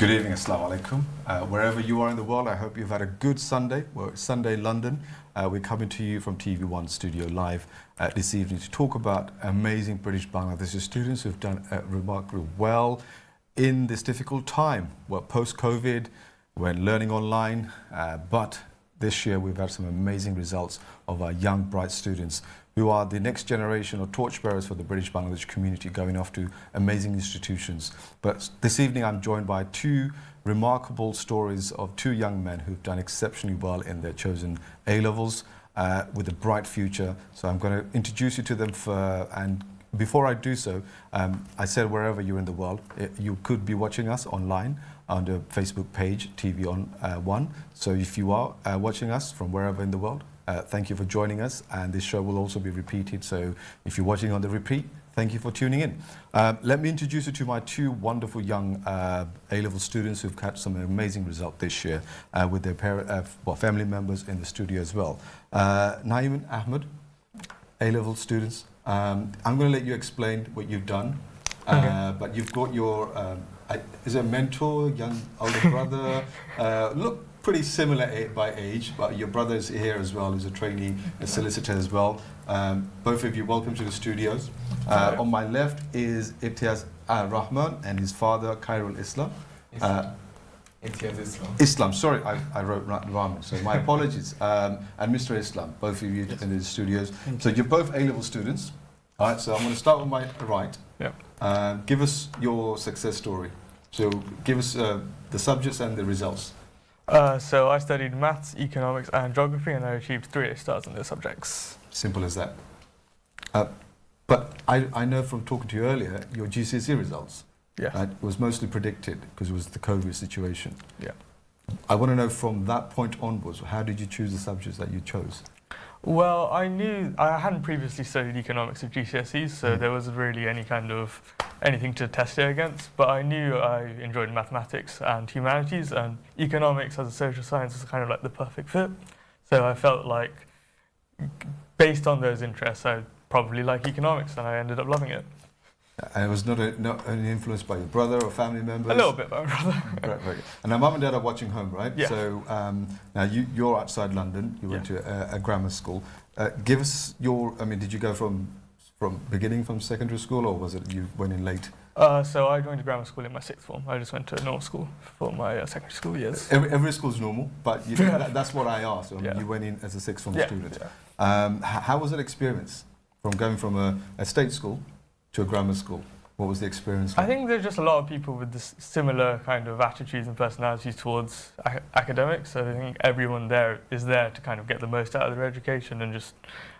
Good evening, Assalamu alaikum. Wherever you are in the world, I hope you've had a good Sunday. Well, it's Sunday in London. We're coming to you from TV1 Studio Live this evening to talk about amazing British Bangladeshi students who've done remarkably well in this difficult time. Well, post-COVID, we're learning online, but this year we've had some amazing results of our young, bright students who are the next generation of torchbearers for the British Bangladesh community, going off to amazing institutions. But this evening I'm joined by two remarkable stories of two young men who've done exceptionally well in their chosen A-levels with a bright future. So I'm going to introduce you to them and before I do so, I said wherever you're in the world, you could be watching us online on the Facebook page, TV on One. So if you are watching us from wherever in the world, thank you for joining us, and this show will also be repeated. So if you're watching on the repeat, thank you for tuning in. Let me introduce you to my two wonderful young A-level students who've had some amazing result this year with their family members in the studio as well. Naeem Ahmed, A-level students. I'm going to let you explain what you've done, but you've got your, is it a mentor, young older brother? Look pretty similar by age, but your brother is here as well, who's a trainee, a solicitor as well. Both of you, welcome to the studios. On my left is Ibtiaz Rahman and his father, Khairul Islam. Imtiaz Islam. Islam, sorry, I wrote Rahman, so my apologies. And Mr. Islam, both of you in the studios. So you're both A-level students. All right, so I'm going to start with my right. Yeah. Give us your success story. So give us the subjects and the results. So I studied maths, economics and geography, and I achieved 3 A stars in those subjects. Simple as that. But I know from talking to you earlier, your GCSE results was mostly predicted because it was the COVID situation. Yeah. I want to know from that point onwards, how did you choose the subjects that you chose? Well, I knew I hadn't previously studied economics at GCSEs, so there wasn't really anything to test it against. But I knew I enjoyed mathematics and humanities, and economics as a social science was kind of like the perfect fit. So I felt like, based on those interests, I'd probably like economics, and I ended up loving it. And it was not only influenced by your brother or family members? A little bit by my brother. Right, right. And now mum and dad are watching home, right? Yeah. So now you're outside London, you went to a grammar school. Give us your, did you go from beginning from secondary school, or was it you went in late? So I joined a grammar school in my 6th form. I just went to a normal school for my secondary school years. Every school's normal, but that's what I asked. You went in as a 6th form student. Yeah. How was that experience from going from a state school to a grammar school? What was the experience like? I think there's just a lot of people with this similar kind of attitudes and personalities towards academics. So I think everyone there is there to kind of get the most out of their education, and just,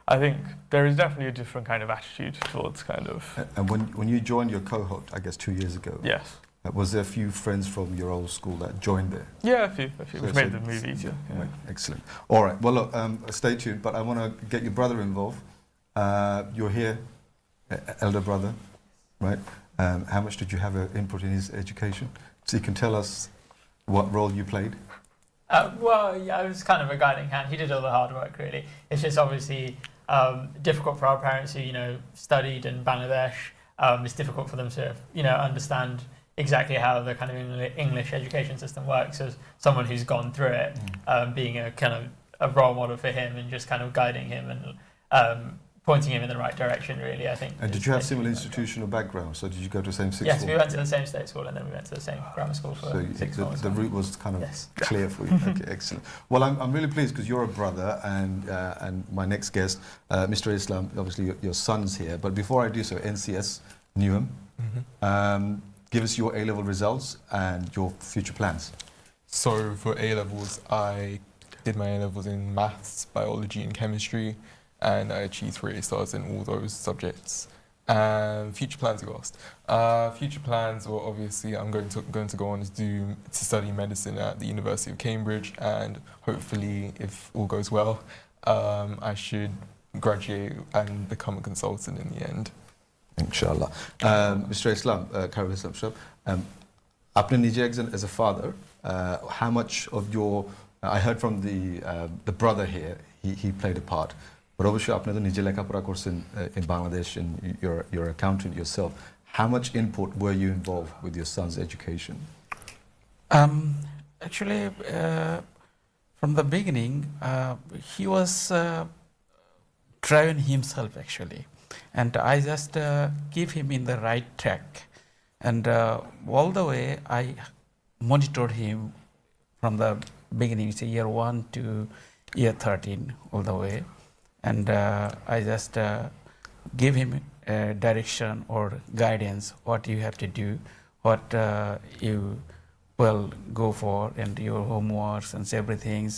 I think there is definitely a different kind of attitude towards kind of... And when you joined your cohort, I guess 2 years ago, yes. Was there a few friends from your old school that joined there? Yeah, a few, which made the move easier. Yeah. Right, excellent. All right, well look, stay tuned, but I want to get your brother involved. You're here, elder brother, right? How much did you have an input in his education? So you can tell us what role you played? Well, yeah, I was kind of a guiding hand. He did all the hard work, really. It's just obviously difficult for our parents who, studied in Bangladesh. It's difficult for them to, understand exactly how the kind of English education system works. As someone who's gone through it, being a kind of a role model for him and just kind of guiding him and pointing him in the right direction, really, I think. And did you have similar institutional background? So did you go to the same sixth Yes, form? we went to the same state school, and then we went to the same grammar school for so 6 months. The route was kind of clear for you. Okay, excellent. Well, I'm really pleased because you're a brother, and my next guest, Mr. Islam, obviously your son's here. But before I do so, NCS, Newham, give us your A-level results and your future plans. So for A-levels, I did my A-levels in maths, biology and chemistry, and I achieved 3 A stars in all those subjects. Future plans, you asked. Future plans, well, obviously, I'm going to go on to study medicine at the University of Cambridge, and hopefully, if all goes well, I should graduate and become a consultant in the end. Inshallah. Mr. Islam, Khairul Islam Shab, apne nije ekjon as a father, how much of your, I heard from the brother here, he played a part. But obviously, আপনি তো নিজে লেখাপড়া করছেন in Bangladesh, and you're an accountant yourself. How much input were you involved with your son's education? Um, Actually, from the beginning, he was driving himself actually, and I just keep him in the right track, and all the way I monitored him from the beginning, say year 1 to year 13, all the way, and I just give him direction or guidance, what you have to do, what you will go for, and your homeworks and everything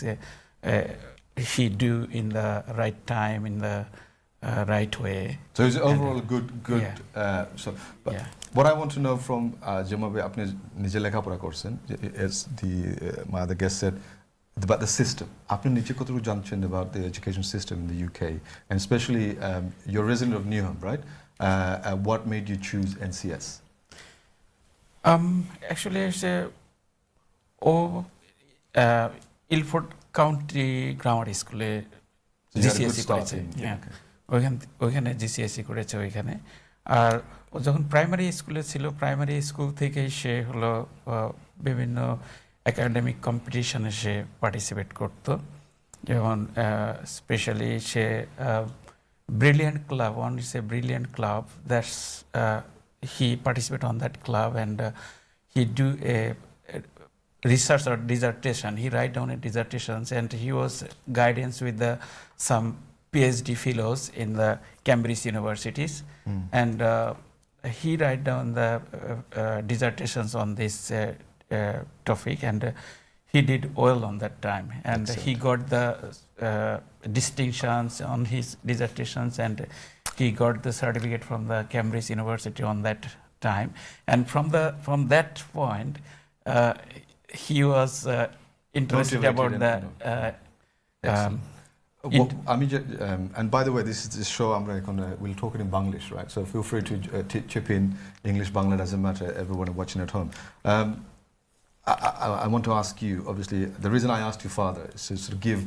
he do in the right time, in the right way. So it's overall And, good. yeah. But Yeah. what I want to know from Jemabe, apni nije lekapora korchen, as my other guest said, about the system. Apni nije kotru janchen about the education system in the UK, and especially you're a resident of Newham, right? What made you choose NCS? Actually, it's Ilford County Grammar School So you had a good GCSE start করেছে, in, হ্যাঁ okay. ওইখানে GCSC করেছে ওইখানে। আর ও যখন primary স্কুলে ছিল, primary school থেকেই সে হলো বিভিন্ন একাডেমিক কম্পিটিশনে সে পার্টিসিপেট করত, যেমন specially say brilliant club, one is a brilliant club, that's he participate on that club, and he do a research or dissertation. He write down a dissertations, and he was guidance with some PhD fellows in the Cambridge universities, and he write down the dissertations on this topic, and he did well on that time, and Excellent. he got the distinctions on his dissertations, and he got the certificate from the Cambridge University on that time, and from that point he was interested Motivated about and, the Excellent. And by the way, this is this show. We'll talk it in Bangladesh, right? So feel free to chip in English, Bangla, doesn't matter. Everyone watching at home. I want to ask you. Obviously, the reason I asked your father is to sort of give,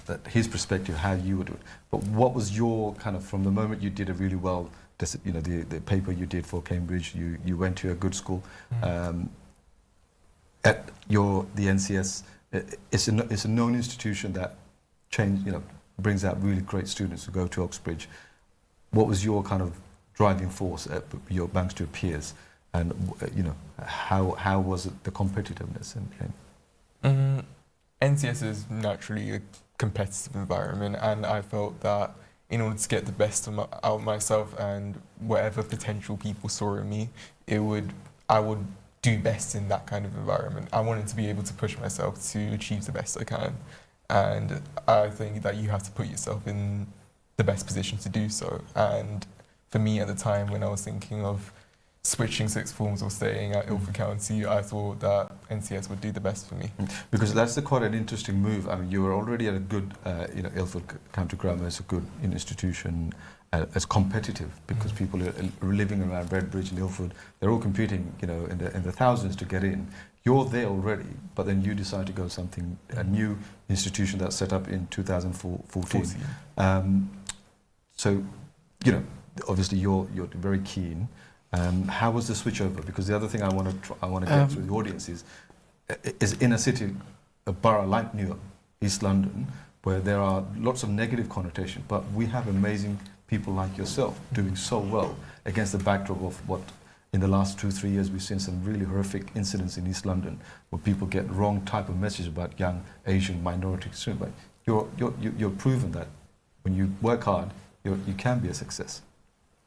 that his perspective, how you would do it. But what was your kind of, from the moment you did it really well, the paper you did for Cambridge, you went to a good school. At the NCS, it's a known institution that brings out really great students who go to Oxbridge. What was your kind of driving force amongst your peers, and how was it, the competitiveness and thing? NCS is naturally a competitive environment, and I felt that in order to get the best out of myself and whatever potential people saw in me, I would do best in that kind of environment. I wanted to be able to push myself to achieve the best I can, and I think that you have to put yourself in the best position to do so. And for me at the time, when I was thinking of switching sixth forms or staying at Ilford County, I thought that NCS would do the best for me. Because that's quite an interesting move. I mean, you were already at a good, Ilford County Grammar is a good institution, as competitive, because people are living around Redbridge and Ilford. They're all competing, in the thousands to get in. You're there already, but then you decide to go a new institution that's set up in 2014. So, obviously you're very keen. How was the switch over? Because the other thing I want to get through the audience is in a city, a borough like Newham, East London, where there are lots of negative connotation, but we have amazing people like yourself doing so well against the backdrop of what in the last 2-3 years we've seen some really horrific incidents in East London where people get wrong type of message about young Asian minority students. But you're proven that when you work hard, you can be a success.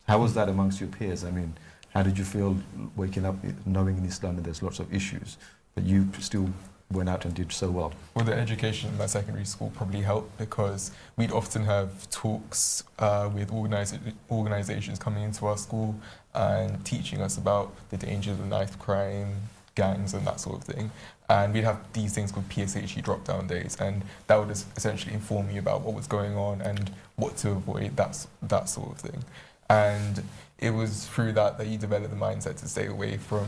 How was that amongst your peers? I mean, how did you feel waking up knowing in East London there's lots of issues, but you still went out and did so well? Well, the education in my secondary school probably helped, because we'd often have talks with organisations coming into our school and teaching us about the dangers of knife crime, gangs and that sort of thing. And we'd have these things called PSHE drop-down days, and that would essentially inform you about what was going on and what to avoid, that sort of thing. And it was through that you develop the mindset to stay away from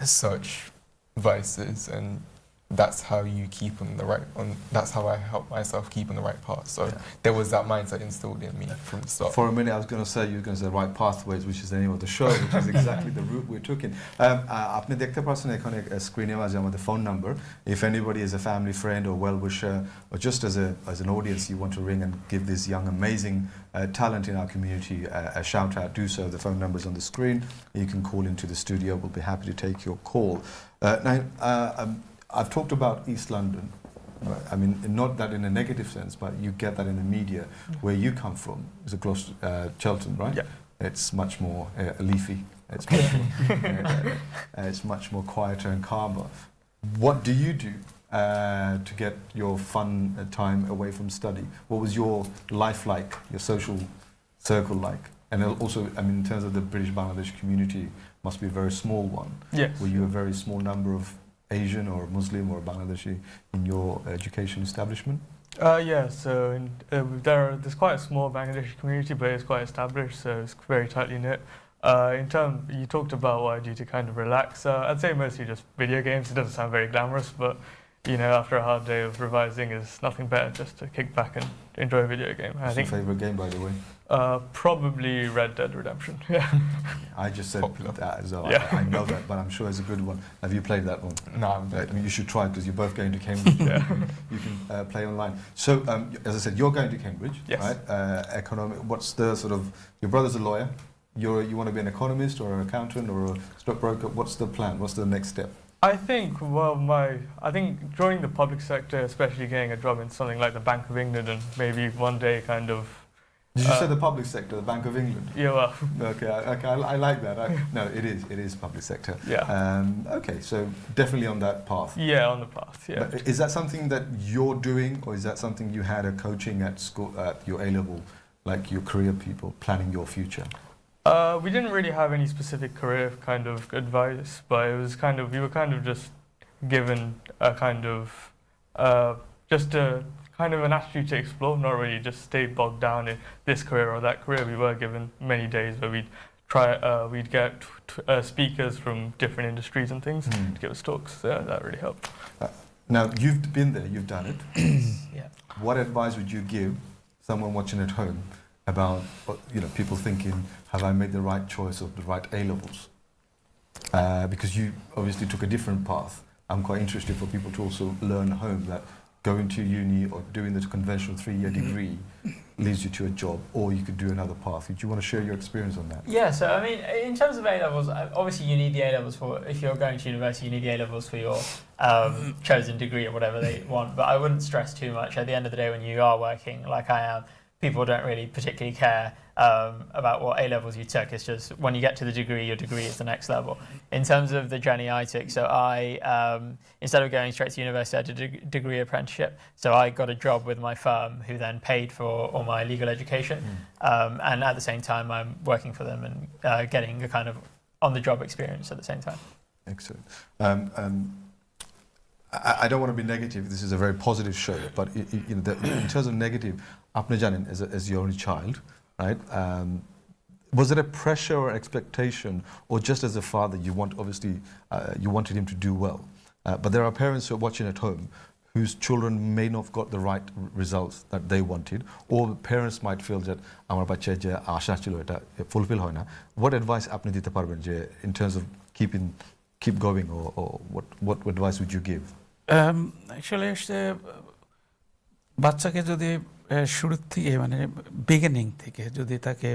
such vices and that's how you keep on the right on. That's how I help myself keep on the right path. So there was that mindset instilled in me from the start. For a minute, I was going to say you're going to say right pathways, which is the name of the show, which is exactly the route we took in. আপনি দেখতে পাচ্ছেন এখানে স্ক্রিনে মাঝে আমাদের phone number. If anybody is a family friend or well-wisher, or just as an audience, you want to ring and give this young, amazing talent in our community a shout out, do so. The phone number is on the screen. You can call into the studio. We'll be happy to take your call. Now, I've talked about East London. I mean, not that in a negative sense, but you get that in the media. Where you come from is a close Cheltenham, right? Yeah. It's much more leafy. It's much more, it's much more quieter and calmer. What do you do to get your fun time away from study? What was your life like, your social circle like? And also, I mean, in terms of the British Bangladesh community, must be a very small one. Yes. Were you a very small number of Asian or Muslim or Bangladeshi in your education establishment? Yeah, so there's quite a small Bangladeshi community, but it's quite established, so it's very tightly knit. You talked about what I do to kind of relax. I'd say mostly just video games. It doesn't sound very glamorous, but you know, after a hard day of revising, it's nothing better just to kick back and enjoy a video game. What's your favourite game, by the way? Probably Red Dead Redemption. Yeah. I just said Popular. that as well. Yeah. I know that, but I'm sure it's a good one. Have you played that one? No, I'm I mean, you should try because you're both going to Cambridge. You can play online. So, as I said, you're going to Cambridge, Yes. right? What's the sort of? Your brother's a lawyer. You want to be an economist or an accountant or a stockbroker? What's the plan? What's the next step? I think joining the public sector, especially getting a job in something like the Bank of England, and maybe one day kind of. Did you say the public sector, the Bank of England? Yeah, well. Okay, I like that. No, it is public sector. Yeah. Okay, so definitely on that path. Yeah, on the path. Yeah. But is that something that you're doing, or is that something you had a coaching at school at your A level, like your career people planning your future? We didn't really have any specific career kind of advice, but it was we were kind of just given a kind of an attitude to explore, not really just stay bogged down in this career or that career. We were given many days where we'd get speakers from different industries and things to give us talks. So that really helped. Now, you've been there, you've done it. Yeah. What advice would you give someone watching at home about, people thinking, have I made the right choice of the right A-levels? Because you obviously took a different path. I'm quite interested for people to also learn at home that going to uni or doing the conventional 3-year degree leads you to a job, or you could do another path. Do you want to share your experience on that? Yeah, so I mean, in terms of A-levels, obviously you need the A-levels if you're going to university, you need the A-levels for your chosen degree or whatever they want. But I wouldn't stress too much. At the end of the day, when you are working like I am, people don't really particularly care about what A-levels you took. It's just when you get to the degree, your degree is the next level. In terms of the journey I took, so I, instead of going straight to university, I did a degree apprenticeship. So I got a job with my firm who then paid for all my legal education. And at the same time, I'm working for them and getting a kind of on-the-job experience at the same time. Excellent. I don't want to be negative. This is a very positive show, but in terms of negative, apni janen as your only child, right? Was it a pressure or expectation, or just as a father, you wanted him to do well? But there are parents who are watching at home whose children may not have got the right results that they wanted, or parents might feel that amar bachcha je asha chilo eta fulfill hoy na. What advice apni dite parben je in terms of keep going, or what advice would you give? Actually, বাচ্চাকে যদি শুরুর থেকে মানে beginning থেকে যদি তাকে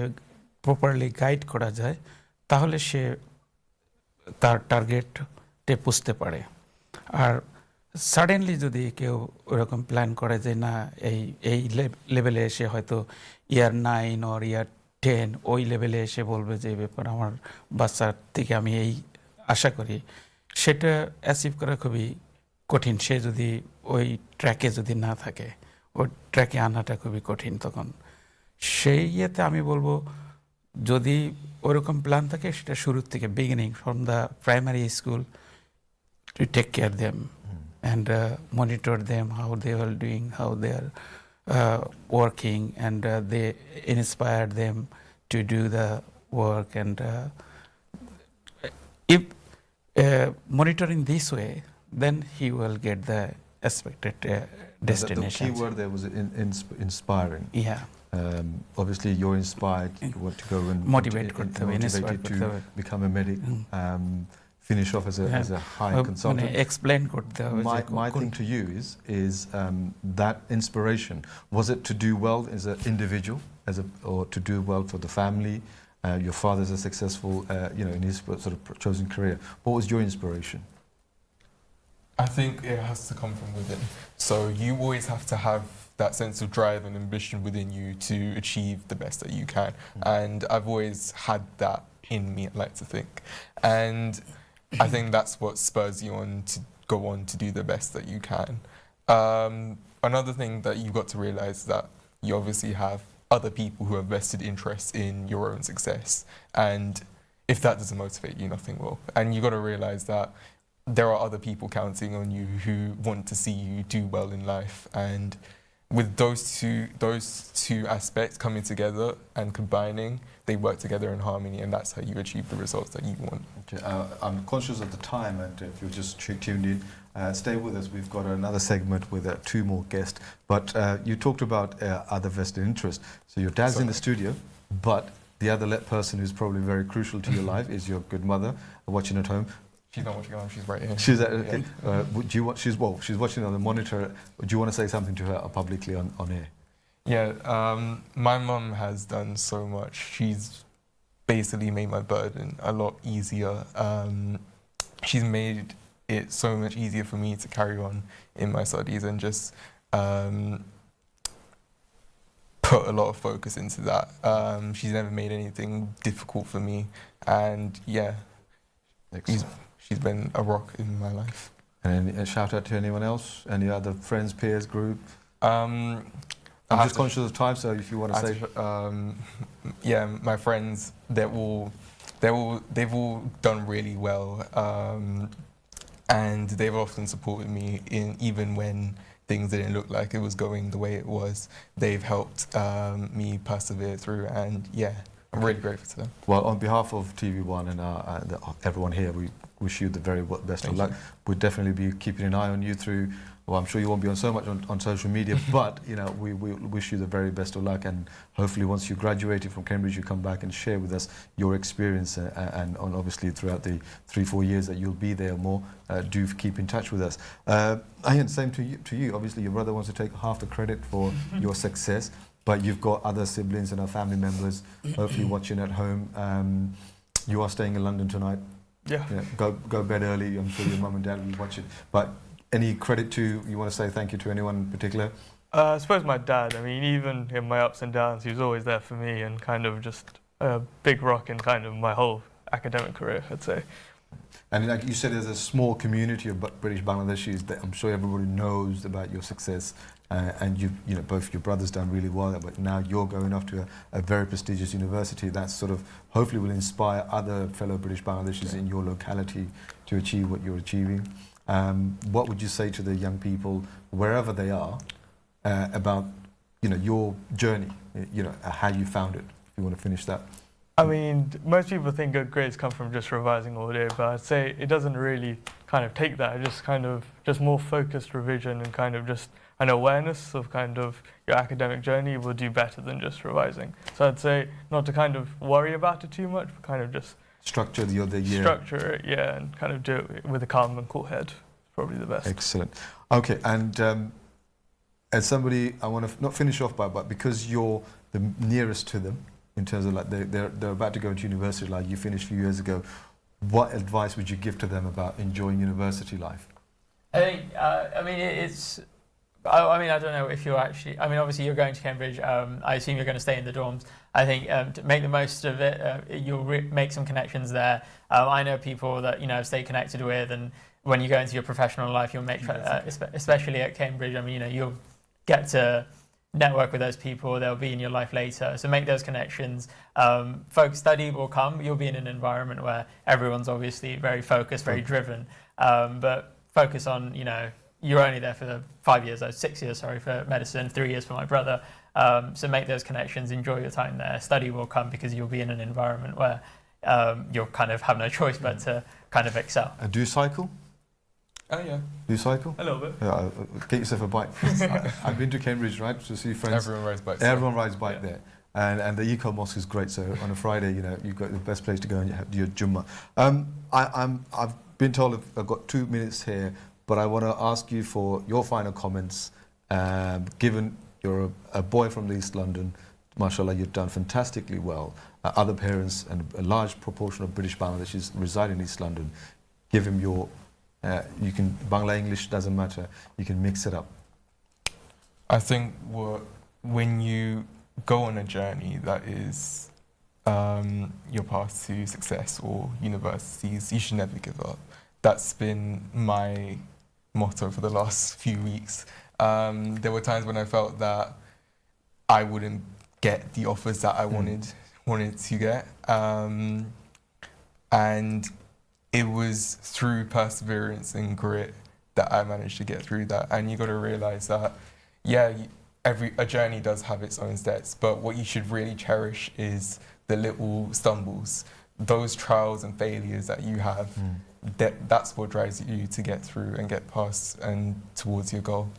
properly guide করা যায়, তাহলে সে তার টার্গেটে পুষতে পারে। আর সাডেনলি যদি কেউ ওরকম প্ল্যান করে যে না এই লেভেলে এসে হয়তো ইয়ার 9 or ইয়ার 10 ওই লেভেলে এসে বলবে যে এই ব্যাপার আমার বাচ্চার থেকে আমি এই আশা করি, সেটা অ্যাচিভ করা খুবই কঠিন। সে যদি ওই ট্র্যাকে যদি না থাকে, ওই ট্র্যাকে আনাটা খুবই কঠিন। তখন সেই ইয়েতে আমি বলবো যদি ওরকম প্ল্যান থাকে, সেটা শুরুর থেকে beginning from the primary school to take care them and monitor them, how they are doing, how they are working, and they inspire them to do the work. And if monitoring this way, then he will get the expected destination. The key word there was inspiring. Yeah. Obviously, you're inspired. You want to go and Motivate করতে হবে, inspire motivated করতে to হবে। become a medic. Finish off as a high consultant. Explain করতে হবে যে My কোন- thing to you is that inspiration. Was it to do well as an individual, or to do well for the family? Your father's a successful, in his sort of chosen career. What was your inspiration? I think it has to come from within. So you always have to have that sense of drive and ambition within you to achieve the best that you can. And I've always had that in me, I like to think. And I think that's what spurs you on to go on to do the best that you can. Another thing that you've got to realize is that you obviously have other people who have vested interest in your own success. And if that doesn't motivate you, nothing will. And you've got to realize that there are other people counting on you who want to see you do well in life. And with those two aspects coming together and combining, they work together in harmony, and that's how you achieve the results that you want. Okay, I'm conscious of the time, and if you're just tuned in, stay with us. We've got another segment with two more guests. But you talked about other vested interest. So your dad's in the studio, but the other person who's probably very crucial to your life is your good mother watching at home. She's not watching at home, she's right here. She's okay. Do you want? She's watching on the monitor. Do you want to say something to her publicly on air? Yeah, my mum has done so much. She's basically made my burden a lot easier. She's made it so much easier for me to carry on in my studies and just put a lot of focus into that. She's never made anything difficult for me, and yeah, she's been a rock in my life. And a shout out to anyone else? Any other friends, peers, group? I'm just conscious of time, so if you want to say, yeah, my friends, they've all done really well, and they've often supported me in even when things didn't look like it was going the way it was. They've helped me persevere through, and yeah, I'm really grateful to them. well, on behalf of TV1 and everyone here, we wish you the very best of luck. We'll definitely be keeping an eye on you through. Well, I'm sure you won't be on so much on social media, but we wish you the very best of luck, and hopefully once you graduated from Cambridge, you come back and share with us your experience, and obviously throughout the 3-4 years that you'll be there or more, do keep in touch with us. Ian, same to you. Obviously, your brother wants to take half the credit for your success, but you've got other siblings and our family members hopefully watching at home. You are staying in London tonight. Yeah. Go bed early. I'm sure your mum and dad will watch it. But any credit you want to say thank you to anyone in particular? I suppose my dad. I mean, even in my ups and downs, he was always there for me and kind of just a big rock in kind of my whole academic career, I'd say. And like you said, there's a small community of British Bangladeshis that I'm sure everybody knows about your success. And both your brothers done really well, but now you're going off to a very prestigious university that sort of hopefully will inspire other fellow British Bangladeshis in your locality to achieve what you're achieving. What would you say to the young people, wherever they are, about your journey, how you found it? If you want to finish that. I mean, most people think good grades come from just revising all day, but I'd say it doesn't really kind of take that. It just kind of just more focused revision and kind of just an awareness of kind of your academic journey will do better than just revising. So I'd say not to kind of worry about it too much, but kind of just structure the year. Structure it, yeah, and kind of do it with a calm and cool head. Probably the best. Excellent. Okay, and as somebody, I want to not finish off by, but because you're the nearest to them in terms of like they're about to go into university, like you finished a few years ago, what advice would you give to them about enjoying university life? I think, I don't know if you're actually, obviously you're going to Cambridge, I assume you're going to stay in the dorms. I think to make the most of it, you'll make some connections there. I know people that, stay connected with, and when you go into your professional life, you'll make, especially at Cambridge, you'll get to network with those people, they'll be in your life later. So make those connections. Focus, study will come, you'll be in an environment where everyone's obviously very focused, very driven, but focus on, you're only there for 6 years, for medicine, 3 years for my brother. So make those connections, enjoy your time there. Study will come because you'll be in an environment where you'll kind of have no choice but to kind of excel. Do you cycle? Oh yeah, Do you cycle? A little bit. Yeah, get yourself a bike. I've been to Cambridge, right, to see friends. everyone rides bikes. Everyone rides bike Yeah. there. And the Eco Mosque is great. So on a Friday, you know, you've got the best place to go and you have your Jummah. I've been told I've got 2 minutes here, but I want to ask you for your final comments. Given you're a boy from East London, mashallah, you've done fantastically well. Other parents and a large proportion of British Bangladeshis reside in East London. Give him your, you can, Bangla English doesn't matter, you can mix it up. I think when you go on a journey that is your path to success or universities, you should never give up. That's been my motto for the last few weeks. There were times when I felt that I wouldn't get the offers that I wanted to get, and it was through perseverance and grit that I managed to get through that. And you got to realize that, yeah, a journey does have its own steps, but what you should really cherish is the little stumbles, those trials and failures that you have. That's what drives you to get through and get past and towards your goal.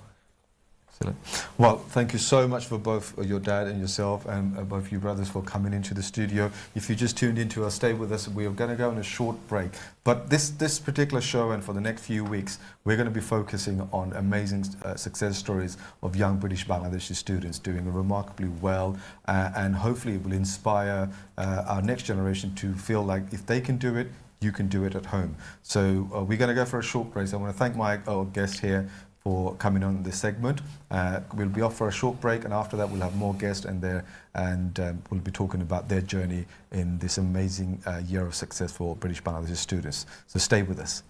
Excellent. Well, thank you so much for both your dad and yourself and both you brothers for coming into the studio. If you just tuned into us, stay with us. We are going to go on a short break. But this particular show and for the next few weeks, we're going to be focusing on amazing success stories of young British Bangladeshi students doing remarkably well, and hopefully it will inspire our next generation to feel like if they can do it, you can do it at home. So we're going to go for a short break. So I want to thank my guest here for coming on this segment. We'll be off for a short break, and after that we'll have more guests and we'll be talking about their journey in this amazing year of success for British Bangladeshi students. So stay with us.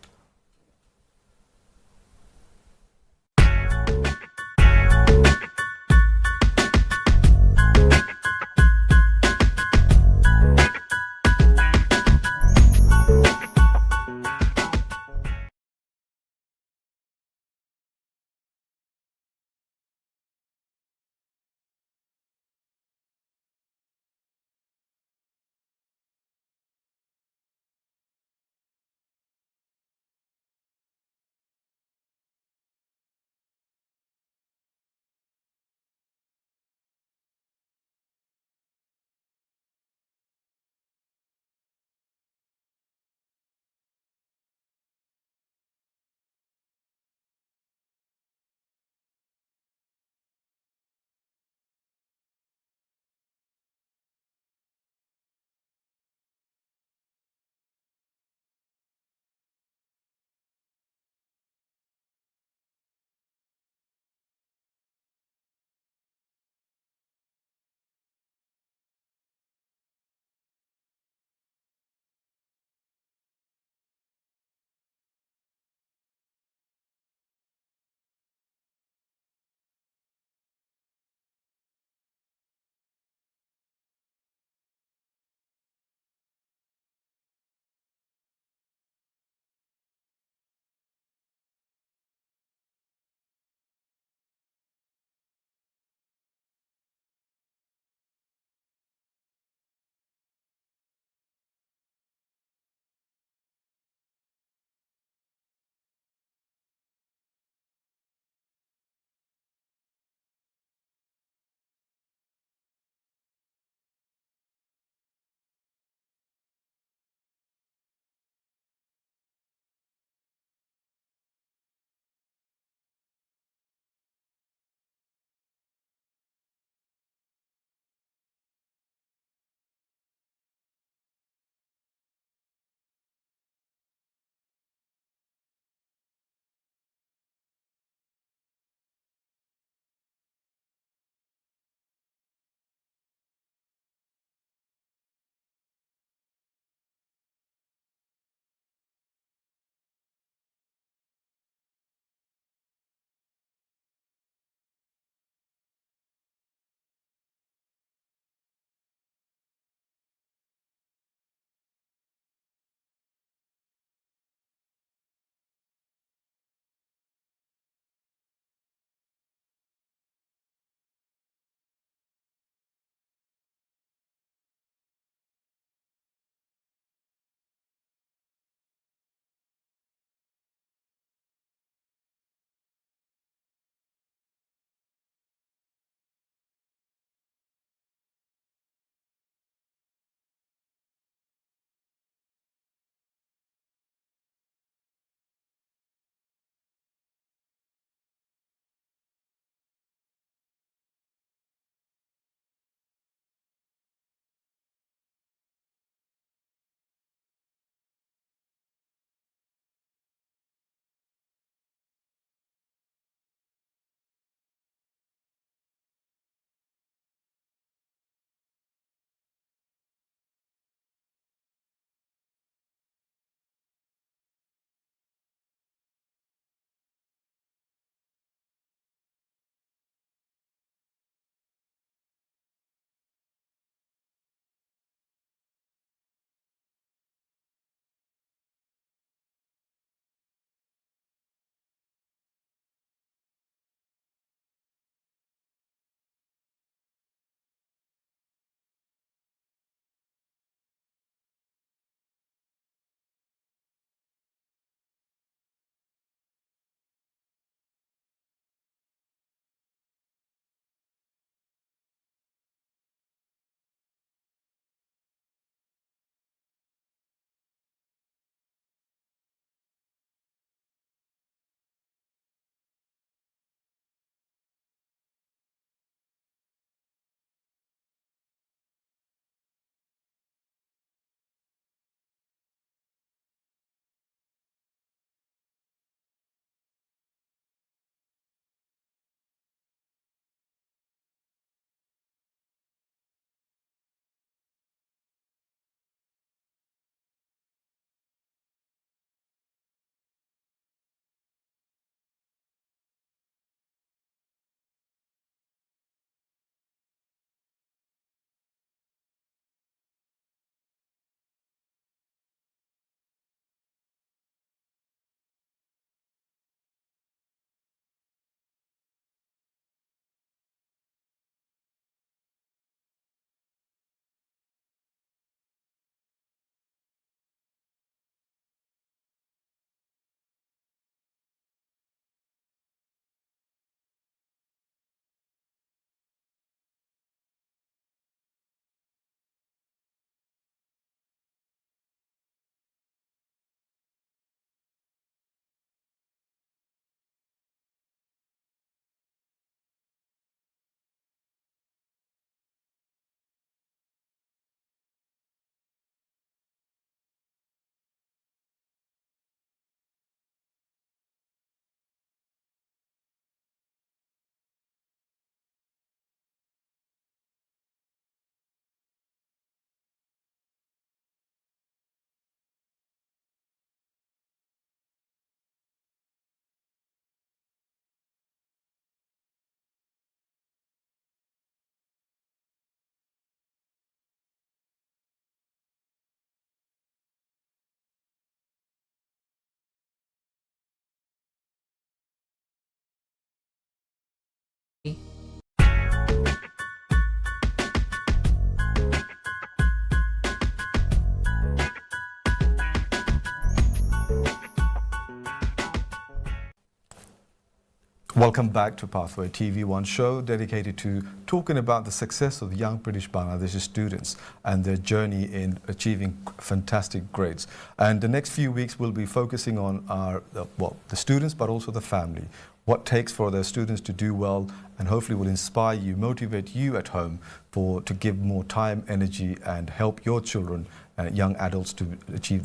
Welcome back to Pathway TV1 show dedicated to talking about the success of young British Bangladeshi students and their journey in achieving fantastic grades. And the next few weeks we'll be focusing on the students but also the family. What takes for their students to do well, and hopefully will inspire you, motivate you at home to give more time, energy and help your children and young adults to achieve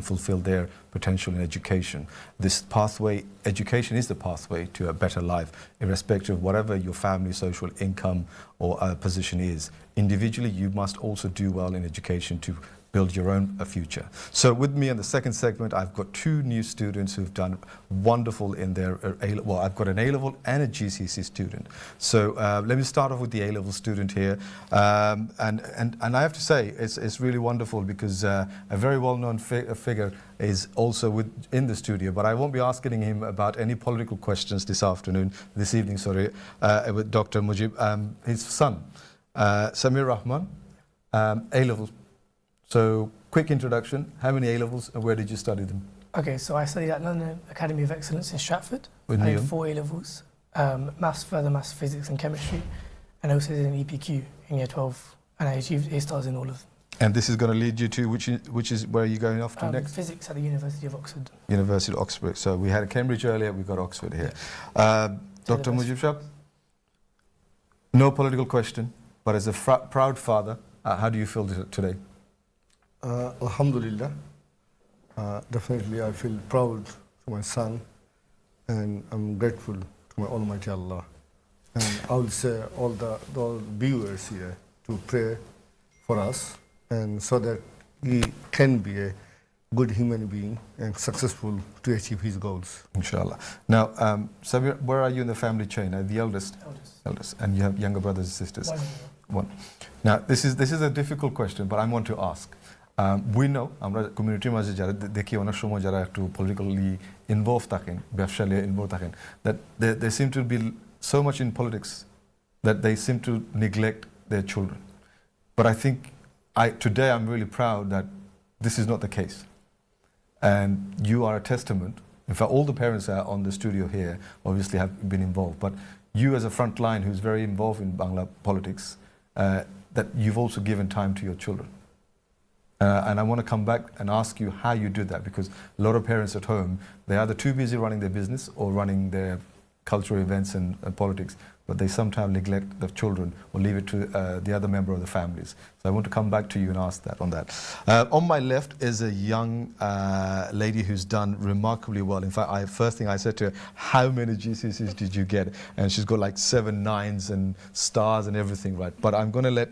fulfill their potential in education. This pathway, education is the pathway to a better life, irrespective of whatever your family, social income or position is. Individually, you must also do well in education to build your own future. So with me in the second segment, I've got two new students who've done wonderful in their I've got an A-level and a GCSE student. So let me start off with the A-level student here. And I have to say, it's really wonderful because a very well-known figure is also in the studio, but I won't be asking him about any political questions this evening, with Dr. Mujib. His son, Samir Rahman, A-level. So, quick introduction. How many A-levels and where did you study them? Okay, so I studied at London Academy of Excellence in Stratford. With I Neil? did 4 A-levels, maths, physics and chemistry, and also did an EPQ in year 12, and I achieved A-stars in all of them. And this is going to lead you to, which is where you're going off to next? Physics at the University of Oxford. University of Oxford. So we had Cambridge earlier, we've got Oxford here. Dr. Mujib Shah, no political question, but as a proud father, how do you feel today? Alhamdulillah, definitely I feel proud to my son, and I'm grateful to my Almighty Allah. And I would say all the viewers here to pray for us, and so that he can be a good human being and successful to achieve his goals. Inshallah. Now, Samir, where are you in the family chain? The eldest? Eldest. And you have younger brothers and sisters? One. Now, this is a difficult question, but I want to ask. We know, আমরা community মাঝে যারা দেখি অনেক সময় যারা একটু politically involved থাকেন, ব্যবসায় involved থাকেন, that they seem to be so much in politics that they seem to neglect their children. But I think today I'm really proud that this is not the case. And you are a testament. In fact, all the parents are on the studio here obviously have been involved. But you as a front line who's very involved in Bangla politics, that you've also given time to your children. And I want to come back and ask you how you do that, because a lot of parents at home, they're either too busy running their business or running their cultural events and politics, but they sometimes neglect the children or leave it to the other member of the families. So I want to come back to you and ask that on that. On my left is a young lady who's done remarkably well. In fact, first thing I said to her, how many GCSEs did you get? And she's got like 7 9s and stars and everything, right? But I'm going to let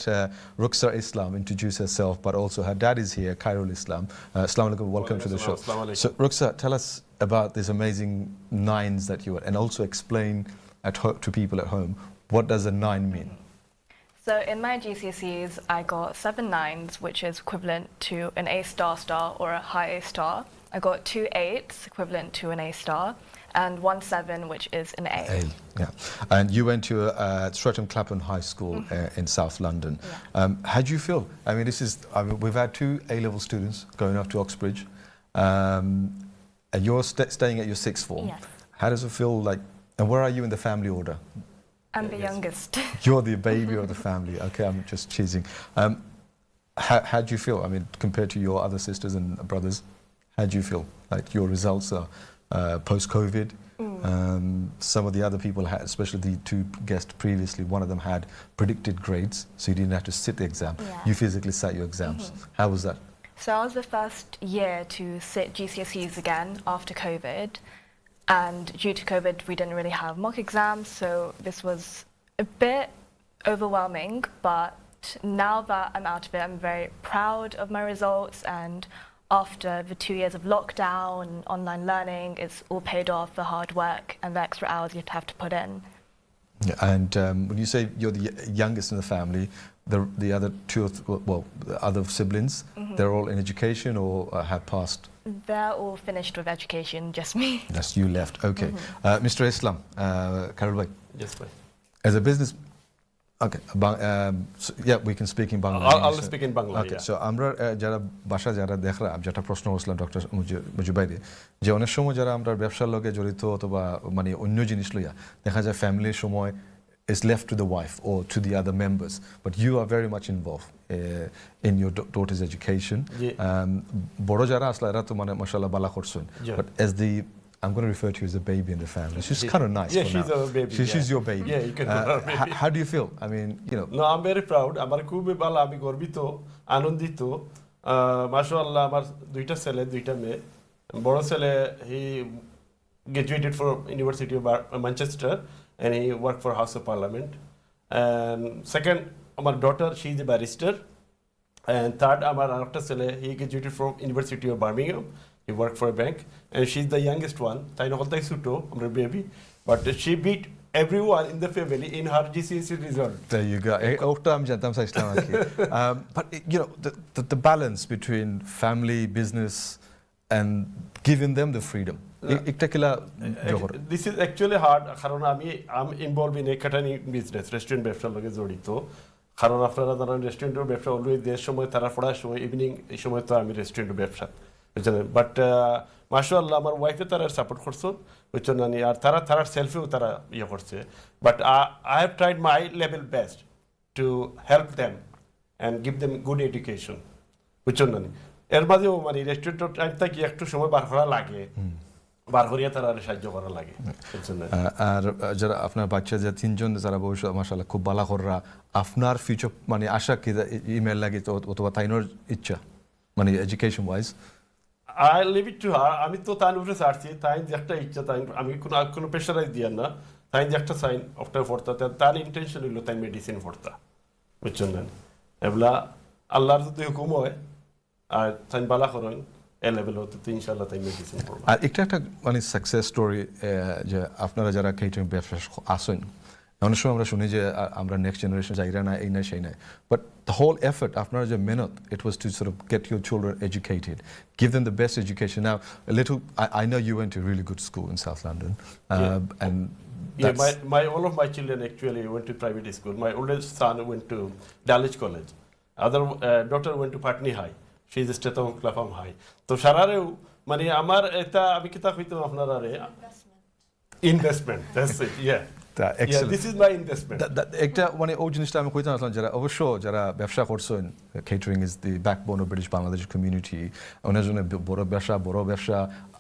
Ruqsa Islam introduce herself, but also her dad is here, Khairul Islam. Assalamu alaikum, welcome to the show. So Ruqsa, tell us about these amazing 9s that you were, and also explain to people at home, what does a 9 mean? So in my GCSEs, I got 7 9s, which is equivalent to an A star or a high A star. I got 2 8s, equivalent to an A star, and 1 7, which is an A. Yeah. And you went to Streatham Clapham High School in South London. Yeah. How do you feel? I mean, we've had 2 A-level students going off to Oxbridge, and you're staying at your 6th form. Yes. How does it feel like? And where are you in the family order? I'm the youngest. You're the baby of the family. Okay, I'm just cheesing. How do you feel? I mean, compared to your other sisters and brothers, how do you feel? Like your results are post-COVID. Some of the other people had, especially the 2 guests previously, one of them had predicted grades, so you didn't have to sit the exam. Yeah. You physically sat your exams. How was that? So I was the first year to sit GCSEs again after COVID. And due to COVID, we didn't really have mock exams, so this was a bit overwhelming. But now that I'm out of it, I'm very proud of my results. And after the 2 years of lockdown and online learning, it's all paid off, the hard work and the extra hours you'd have to put in. Yeah, and when you say you're the youngest in the family, the other 2 the other siblings, they're all in education or have passed? They're all finished with education, just me. Yes, you left. Okay. Mr. Islam, Khairul bhai. Yes, bhai. As a business, Okay, so, yeah, we can speak in Bangla. I'll speak in Bangla. Okay, Yeah. so আমরা যারা বাসা যারা দেখরা যেটা প্রশ্ন করছিলাম doctor মুজিবাইরে যে অনেক সময় যারা আমরা ব্যবসার লগে জড়িত অথবা মানে অন্য জিনিস লইয়া দেখা যায় ফ্যামিলির সময় is left to the wife or to the other members, but you are very much involved in your daughter's education. বড় যারা আসলে এরা তো মানে মাশাআল্লাহ বালা করছেন, but as the I'm going to refer to you as a baby in the family. She's kind of nice. Yeah, for she's now. a baby. She's your baby. Yeah, you can call her baby. How do you feel? I mean, you know. No, I'm very proud. আমার খুবই ভালো, আমি গর্বিত, আনন্দিত। মাশাআল্লাহ আমার দুইটা ছেলে, দুইটা মেয়ে। বড় ছেলে he graduated from University of Manchester and he worked for House of Parliament. And second, আমার daughter, she is a barrister. And third, আমার আরেকটা ছেলে, he graduated from University of Birmingham. He worked for a bank, and she's the youngest one. তাই নকলতাই ছোটো, আমার baby, but she beat everyone in the family in her GCSE result. There you go. ওটা আমি জানতাম চাইছিলাম আর কি। But you know the balance between family, business, and giving them the freedom. একটা কিলা জোহর। This is actually hard কারণ I'm involved in a catering business, restaurant ব্যবসার লগে জড়িত। কারণ আপনারা জানেন রেস্টুরেন্টের ব্যবসা অলওয়েজ যে সময় তারা পড়ার সময় ইভিনিং এই সময় তো আমি রেস্টুরেন্টের ব্যবসা বুঝছেন, বাট মাশাআল্লাহ আমার ওয়াইফে তারা সাপোর্ট করছেন বুঝছেন না, আর তারা সেলফেও তারা ইয়ে করছে, but I have tried my level best to help them and give them good education বুঝছেন না। এর মাঝেও মানে রেস্টুরেন্টের টাইমটা কি একটু সময় বার করা লাগে, বার করিয়া তারা সাহায্য করা লাগে বুঝছেন না। আর যারা আপনার বাচ্চা যে তিনজন যারা ভবিষ্যৎ মাশাআল্লাহ খুব ভালো কররা, আপনার ফিউচার মানে আশা কি ইমেল লাগে অথবা তাইনোর ইচ্ছা মানে education wise? I leave it to her. আমি তো তাই উপরে ছাড়ছি, তাই যে একটা ইচ্ছা, তাই আমি কোনো প্রেশারাইজ দিয়ার না, তাই যে একটা সাইন অফটার পড়তা, তার ইন্টেনশন হইলো তাই মেডিসিন পড়তা বুঝছেন না। এগুলা আল্লাহর যদি হুকুম হয় আর তাই বালা করেন এ লেভেল হতে তো ইনশাআল্লাহ তাই মেডিসিন পড়বো। আর একটা মানে সাকসেস স্টোরি যে আপনারা যারা কেটারিং ব্যবসা আসেন অনেক সময় আমরা শুনি যে আমরা নেক্সট জেনারেশন যাইরা না এই না সেই নাই, বাট দ্য হোল এফর্ট আপনার যে মেহনত it was to sort of get your children educated, give them the best education. Now a little I know you went to a really good school in South London, and all of my children actually went to private school. My oldest son went to Dulwich College, other daughter went to Putney High, she is Streatham Clapham High. তো সারারেও মানে আমার এটা আমি কিতা কইতাম আপনারা রে investment, that's it, yeah. excellent. Yeah, this is my investment. একটা মানে ওই জিনিসটা আমি কইতাম আসলাম যারা অবশ্য যারা ব্যবসা করছেন, catering is the backbone of British Bangladesh community, ওনার জন্য বড় ব্যবসা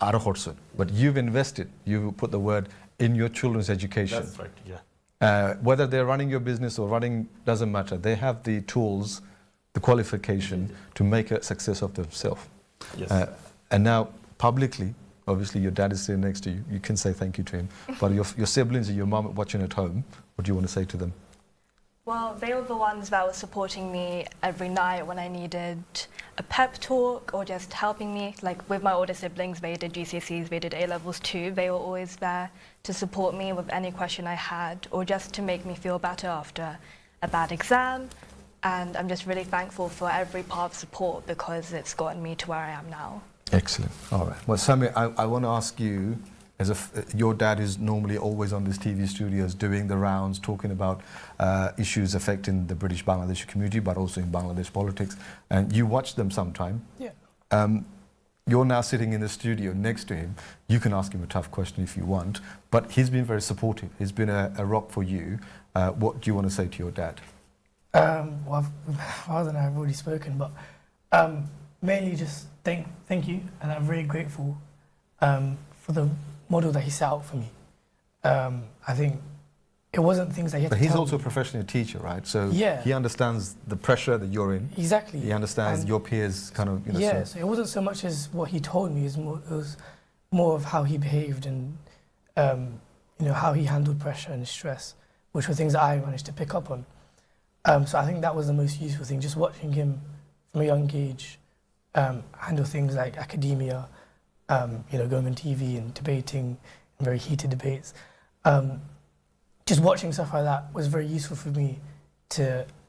আরো করছেন, but you've invested, you put the word in your children's education. That's right, yeah. Whether they're running your business or running doesn't matter, they have the tools, the qualification to make a success of themselves. Yes. And now publicly, obviously your dad is sitting next to you, you can say thank you to him, but your siblings and your mom watching at home, what do you want to say to them? Well, they were the ones that were supporting me every night when I needed a pep talk or just helping me. Like with my older siblings, they did GCSEs, they did A-levels too. They were always there to support me with any question I had or just to make me feel better after a bad exam. And I'm just really thankful for every part of support because it's gotten me to where I am now. Excellent. All right. Well, Sami, I want to ask you, your dad is normally always on these TV studios doing the rounds, talking about issues affecting the British Bangladeshi community, but also in Bangladesh politics. And you watch them sometime. Yeah. You're now sitting in the studio next to him. You can ask him a tough question if you want, but he's been very supportive. He's been a rock for you. What do you want to say to your dad? Well, Father and I have already spoken, but mainly just thank you, and I'm very grateful for the model that he set out for me. I think it wasn't things that he had But to he's tell also me. a professional teacher, right? So Yeah. he understands the pressure that you're in. Exactly. He understands And your peers kind of, you know. yeah, so so it wasn't so much as what he told me, it was more of how he behaved and you know, how he handled pressure and stress, which were things that I managed to pick up on. So I think that was the most useful thing, just watching him from a young age handle things like academia, you know, going on TV and debating in very heated debates. Just watching stuff like that was very useful for me to,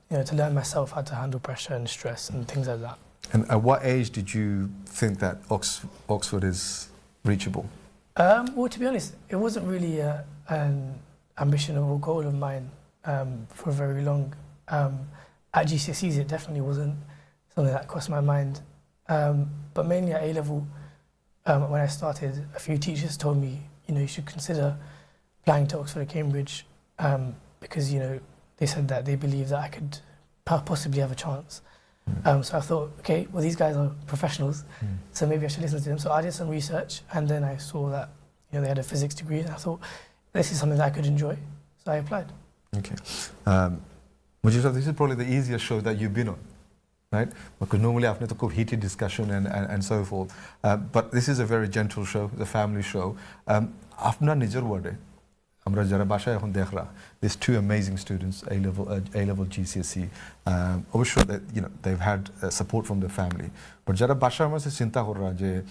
you know, to learn myself how to handle pressure and stress and things like that. And at what age did you think that Oxford is reachable? Well, to be honest, it wasn't really an ambition or a goal of mine for very long. At GCSEs, it definitely wasn't something that crossed my mind. But mainly at A-level, when I started, a few teachers told me, you should consider applying to Oxford or Cambridge because, they said that they believed that I could possibly have a chance. So I thought, okay, well, these guys are professionals, so maybe I should listen to them. So I did some research, and then I saw that, they had a physics degree, and I thought, this is something that I could enjoy. So I applied. Okay. Mujib, this is probably the easiest show that you've been on, right? Because normally I've had a heated discussion and so forth. But this is a very gentle show, the family show. After Niger word, there's two amazing students, A-level GCSE. Obviously, they've had support from their family. But jara basha amase chinta korra je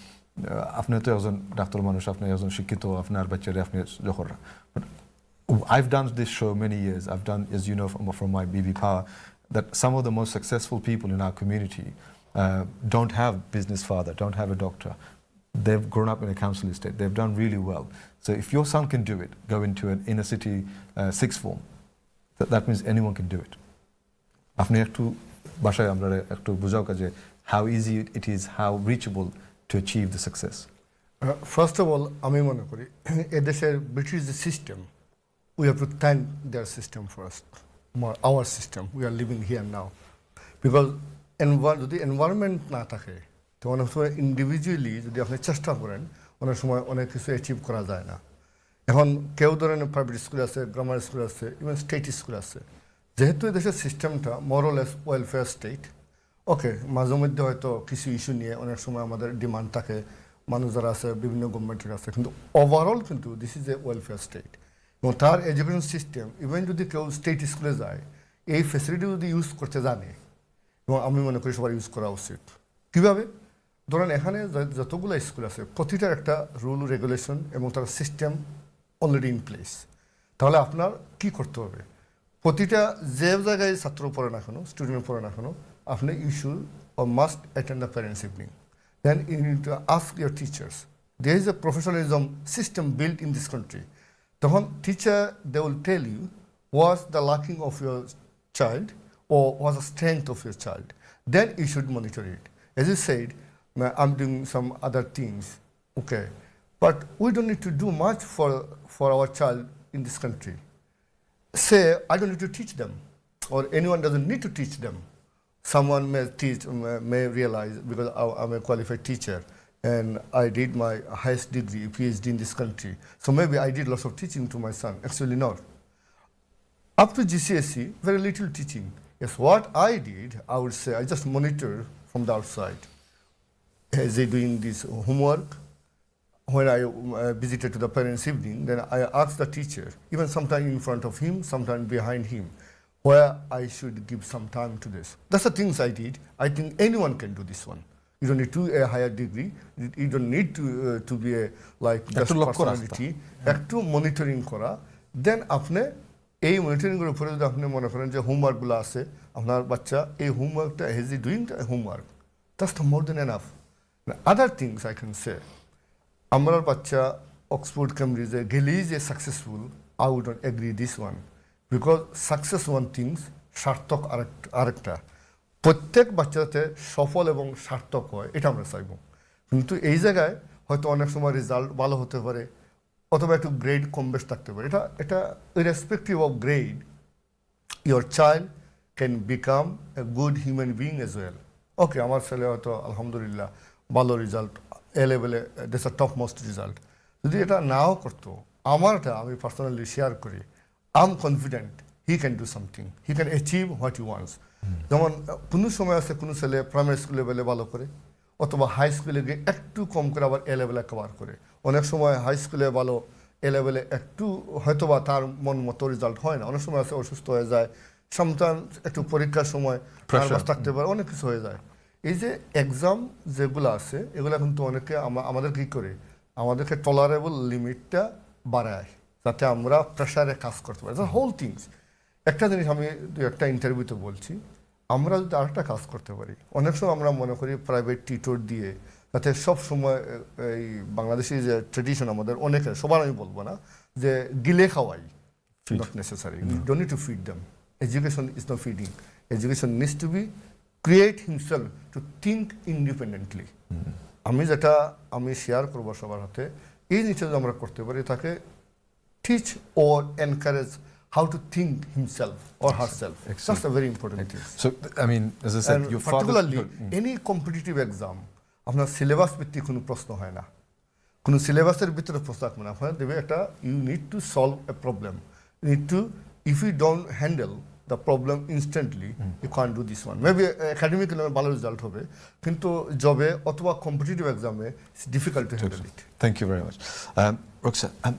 apne to ekjon doctor manush, apne ekjon shikkito, apnar bachchare apne jokhorra. But I've done this show many years. I've done, as you know from my BB Power, that some of the most successful people in our community don't have business father, don't have a doctor. They've grown up in a council estate. They've done really well. So if your son can do it, go into an inner city sixth form, that means anyone can do it. আপনি একটু বাসায় আমরা একটু বুঝাও কাজে how easy it is, how reachable to achieve the success. First of all, আমি মনে করি এদেশের British system, we have to thank their system first, our system. We are living here now, because যদি environment না থাকে তো অনেক সময় ইন্ডিভিজুয়ালি যদি আপনি চেষ্টা করেন অনেক সময় অনেক কিছু অ্যাচিভ করা যায় না। এখন কেউ ধরেন প্রাইভেট স্কুল আছে, গ্রামার স্কুল আছে, ইভেন স্টেট স্কুল আছে। যেহেতু এদেশের সিস্টেমটা মোরলেস ওয়েলফেয়ার স্টেট, ওকে, মাঝে মধ্যে হয়তো কিছু ইস্যু নিয়ে অনেক সময় আমাদের ডিমান্ড থাকে মানুষ যারা আছে বিভিন্ন গভর্নমেন্টের কাছে, কিন্তু ওভারঅল কিন্তু this is a welfare state. এবং তার এডুকেশন সিস্টেম, ইভেন যদি কেউ স্টেট স্কুলে যায়, এই ফেসিলিটি যদি ইউজ করতে জানে, এবং আমি মনে করি সবার ইউজ করা উচিত। কীভাবে? ধরেন এখানে যতগুলো স্কুল আছে প্রতিটার একটা রুল রেগুলেশন এবং তার সিস্টেম অলরেডি ইন প্লেস। তাহলে আপনার কি করতে হবে? প্রতিটা যে জায়গায় ছাত্র পড়ে না কেন, স্টুডেন্ট পড়ে না কেন, আপনি you should or must attend the parents' evening. Then you need to ask your teachers. There is a professionalism system built in this country. তখন teacher, they will tell you what's the lacking of your child or what's the strength of your child. Then you should monitor it. As you said, I'm doing some other things, okay, but we don't need to do much for our child in this country. Say, I don't need to teach them, or anyone doesn't need to teach them. Someone may realize, because I'm a qualified teacher and I did my highest degree, PhD in this country, so maybe I did lots of teaching to my son. Actually not. Up to GCSE, very little teaching. Yes, what I did, I would say, I just monitor from the outside. Is he doing this homework? When I visited to the parents' evening, then I asked the teacher, even sometimes in front of him, sometimes behind him, where I should give some time to this. That's the things I did. I think anyone can do this one. You don't need to a higher degree. You don't need to be a like just personality. একটু monitoring করা, দেন আপনি এই মনিটরিংয়ের উপরে যদি আপনি মনে করেন যে হোমওয়ার্কগুলো আছে, আপনার বাচ্চা এই হোমওয়ার্কটা has he doing the homework, that's the more than enough. Other things I can say, আমার বাচ্চা অক্সফোর্ড কেমব্রিজে গেলেই যে successful, I would not agree this one, because success one things, সার্থক আরেকটা। প্রত্যেক বাচ্চাতে সফল এবং সার্থক হয় এটা আমরা চাইব, কিন্তু এই জায়গায় হয়তো অনেক সময় রেজাল্ট ভালো হতে পারে অথবা একটু গ্রেড কম বেশ থাকতে পারে। এটা irrespective of grade, your child can become a good human being as well. Okay, আমার ছেলে হয়তো আলহামদুলিল্লাহ ভালো রেজাল্ট, এ লেভেলে that's a top most result. যদি এটা নাও করতো, আমারটা আমি পার্সোনালি শেয়ার করি, I am confident he can do something, he can achieve what he wants. যেমন কোনো সময় আছে কোনো ছেলে প্রাইমারি স্কুল লেভেলে ভালো করে, অথবা হাই স্কুলে গিয়ে একটু কম করে আবার এ লেভেলে কভার করে। অনেক সময় হাই স্কুলে ভালো, এ লেভেলে একটু হয়তোবা তার মন মতো রেজাল্ট হয় না। অনেক সময় আছে অসুস্থ হয়ে যায়, সামটাইমস একটু পরীক্ষার সময় নার্ভাস থাকতে পারে, অনেক কিছু হয়ে যায়। এই যে এক্সাম যেগুলো আছে এগুলো কিন্তু অনেকে আমাদের কী করে, আমাদেরকে টলারেবল লিমিটটা বাড়ায় যাতে আমরা প্রেশারে কাজ করতে পারি। Whole things. একটা জিনিস আমি একটা ইন্টারভিউতে বলছি, আমরা যদি আরেকটা কাজ করতে পারি, অনেক সময় আমরা মনে করি প্রাইভেট টিউটর দিয়ে যাতে সব সময় এই বাংলাদেশি যে ট্রেডিশন আমাদের অনেকের, সবার আমি বলবো না, যে গিলে খাওয়াই, not necessary. We don't need to feed them. Education is not feeding. Education needs to be create himself to think independently. আমি শেয়ার করবো সবার হাতে এই জিনিসটা যদি আমরা করতে পারি তাকে teach or encourage how to think himself or herself. That's a very important thing. So, I mean, as I said, And your particularly father... any competitive exam, আপনার সিলেবাস ভিত্তিক কোনো প্রশ্ন হয় না, কোনো সিলেবাসের ভিতরে প্রশ্ন থাকবে না, আপনার দেবে একটা you need to solve a problem. You need to, if you don't handle the problem instantly, you can't do this one. Maybe academic ভালো রেজাল্ট হবে, কিন্তু জবে অথবা কম্পিটিটিভ এক্সামে it's difficult to handle it. Thank you very much. Roxanne,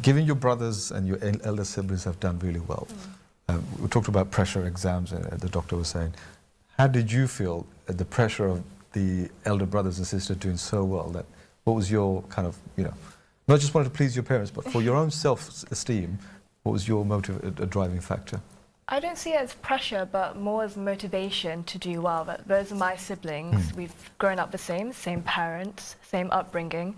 given your brothers and your elder siblings have done really well, we talked about pressure exams, and the doctor was saying, how did you feel at the pressure of the elder brothers and sisters doing so well? That what was your kind of, not just wanted to please your parents, but for your own self-esteem, what was your motive, a driving factor? I don't see it as pressure, but more as motivation to do well. That those are my siblings. We've grown up the same parents, same upbringing,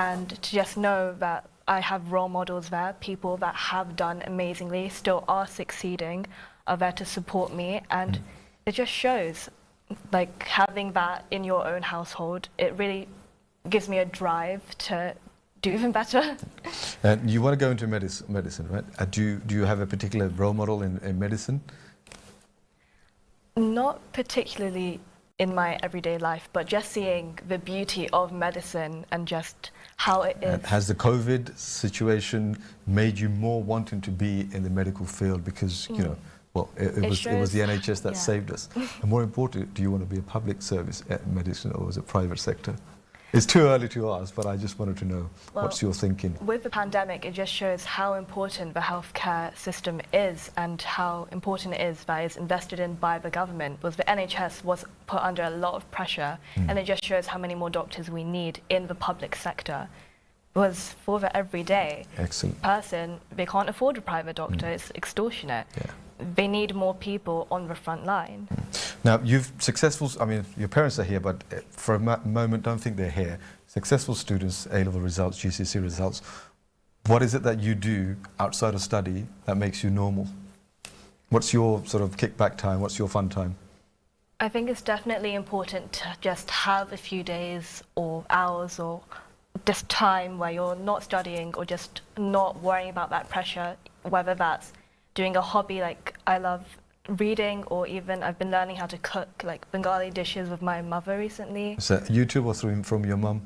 and to just know that I have role models there, people that have done amazingly, still are succeeding, are there to support me, and it just shows, like having that in your own household, it really gives me a drive to do even better. And you want to go into medicine, right? Do you have a particular role model in medicine? Not particularly in my everyday life, but just seeing the beauty of medicine and just how it is. And has the COVID situation made you more wanting to be in the medical field because, well, it was the NHS that saved us. And more important, do you want to be a public service medicine or is it private sector? It's too early to ask, but I just wanted to know what's your thinking. With the pandemic, it just shows how important the healthcare system is and how important it is that it's invested in by the government. Because the NHS was put under a lot of pressure, and it just shows how many more doctors we need in the public sector. Because for the everyday person, they can't afford a private doctor. It's extortionate. They need more people on the front line. Now, your parents are here, but for a moment, don't think they're here. Successful students, A-level results, GCSE results. What is it that you do outside of study that makes you normal? What's your sort of kickback time? What's your fun time? I think it's definitely important to just have a few days or hours or just time where you're not studying or just not worrying about that pressure, whether that's doing a hobby like I love reading, or even I've been learning how to cook like Bengali dishes with my mother recently. Is that YouTube or from your mum?